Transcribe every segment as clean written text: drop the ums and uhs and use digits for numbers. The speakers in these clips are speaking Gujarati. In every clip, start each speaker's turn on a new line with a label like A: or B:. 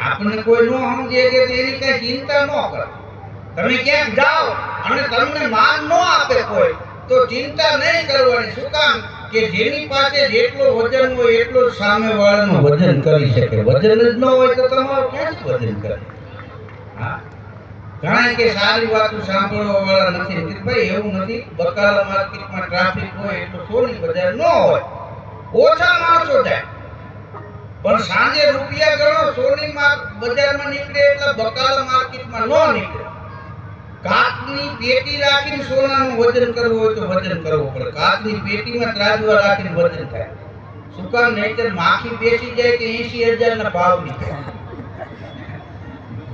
A: આપણને કોઈ નો સમજે કે તેની કઈ ચિંતા ન કરે. તમે ક્યાંક જાઓ અને તમને માન ન આપે કોઈ તો ચિંતા નહીં કરવાની. શું કામ? કે જેની પાસે જેટલો વજન હોય એટલો જ સામે વાળાનું વજન કરી શકે. વજન જ ન હોય તો તમારું ક્યાંથી વજન કરે? હા, ઘણા કે સારી વાતો સાંભળવા વાળા નથી. કે ભાઈ એવું નથી. બકાલા માર્કેટમાં ટ્રાફિક હોય એટલો સોની બજાર ન હોય, ઓછા માણસો જાય. પણ સાંજે રૂપિયા ગણો સોની બજારમાં નીકળે એટલે બકાલા માર્કેટમાં ન નીકળે. કાચની પેટી રાખીને સોનાનું વજન કરવું હોય તો વજન કરવું પડે. કાચની પેટીમાં ત્રાજવા રાખીને વજન થાય. શું કામ? નહીંતર માખી બેસી જાય કે 80,000 ના ભાવ નીકળે.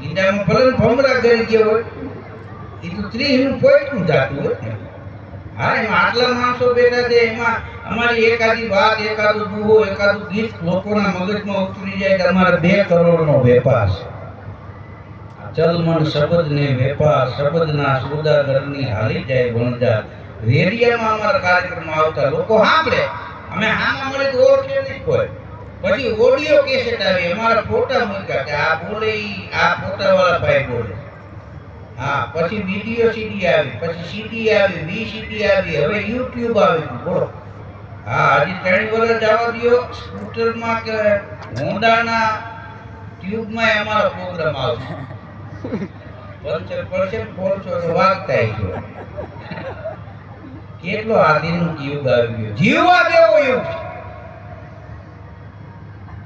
A: ઈંડામાં ભલે ભમરા કરી ગયા હોય એ તો 30 નું પોઈન્ટનું જાતું હોય. હા, એમાં આટલા માણસો બેઠા છે, એમાં અમારી એકાદી વાત, એકાદું દુહો, એકાદું ગીત લોકોના મગજમાં ઉતરી જાય કે અમારે 2 કરોડનો વેપાર છે. ચલ મન શબ્દ ને વેપાર, શબ્દના સોદાગરની હાલી જાય વણજાર. રેડિયામાં અમારા કાર્યક્રમ આવતા લોકો સાંભળે, અમે હામાં મળે તો ઓળખે નહીં કોઈ. પછી ઓડિયો કેસેટ આવી, અમારા ફોટા મૂક્યા કે આ બોલે આ ફોટા વાળા ભાઈ બોલે. હા, પછી વિડીયો સીડી આવી, પછી સીડી આવી, વીસીડી આવી, હવે યુટ્યુબ આવી ગયું. બોલો. હા, હજી 3 વર્ષ જવા દો, સ્કૂટરમાં કે હોન્ડાના ટ્યુબમાં અમારો પ્રોગ્રામ આવશે. પંચર પડશે, ફોરશો તો વાગતા ગયો. કેટલો આધુનિક યુગ આવી ગયો. જીવવા જેવો યુગ છે,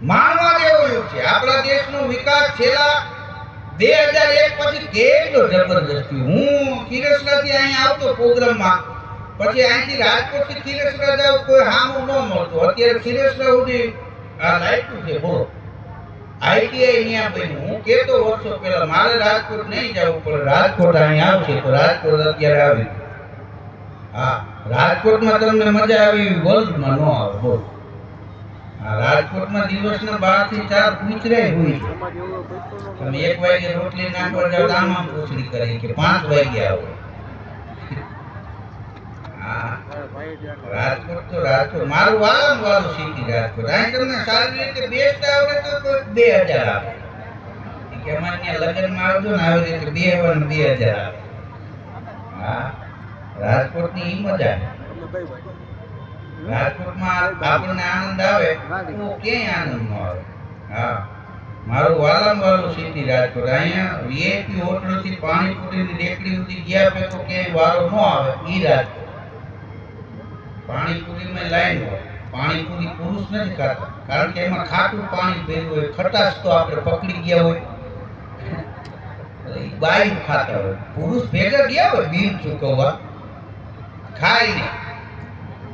A: માનવા જેવો યુગ છે. આપણા દેશનો વિકાસ છેલ્લા 2001 પછી કેટલો જબરદસ્તી. હું ખીરસરાથી અહીં આવતો પ્રોગ્રામમાં, પછી અહીંથી રાજકોટથી ખીરસરા જાવ કોઈ હામું ન મળતું. અત્યારે ખીરસરા સુધી આ લાઈટું છે. બોલો, આઈટીઆઈ ત્યાં બન્યું. હું કેતો વર્ષો પહેલા મારે રાજકોટ નહીં જવું પડે, રાજકોટ અહીં આવશે તો રાજકોટ અત્યારે આવી. હા, રાજકોટમાં તમને મજા આવી, વર્લ્ડમાં ન આવે. બોલો, હા, રાજકોટમાં દિવસના 12 થી 4 પૂછરે હોય. તમે 1 વાગે રોટલી નાખવા જાવ તો આમ પૂછડી કરી કે 5 વાગે આવો. હા, રાજકોટ તો રાજકોટ મારું વાળું સિટી રાજકોટ. અહીં તમને સારી રીતે બેસ્ટ આવડે તો કોઈ 2000 આવે. કે અમારે ત્યાં લગ્નમાં આવજો ને આવી રીતે 2000 આવે. હા, રાજકોટની ઈ મજા. રાજકોટમાં આપણને આનંદ આવે તો ક્યાંય આનંદ ન આવે. હા, મારું વાળું સિટી રાજકોટ. અહીંયા વીઆઈપી હોટલથી પાણીપુરીની રેકડી સુધી ગયા પે તો ક્યાંય વારો ન આવે. ઈ રાજકોટ. પાણીપુરીમાં લાઈન હોય. પાણીપુરી પુરુષ નથી ખાતા, કારણ કે એમાં ખાટું પાણી ભર્યું હોય. ખટાશ તો આપણે પકડી ગયા હોય, બાયું ખાતા હોય. પુરુષ ભેગા ગયા હોય બિલ ચૂકવવા, ખાઈ નહીં.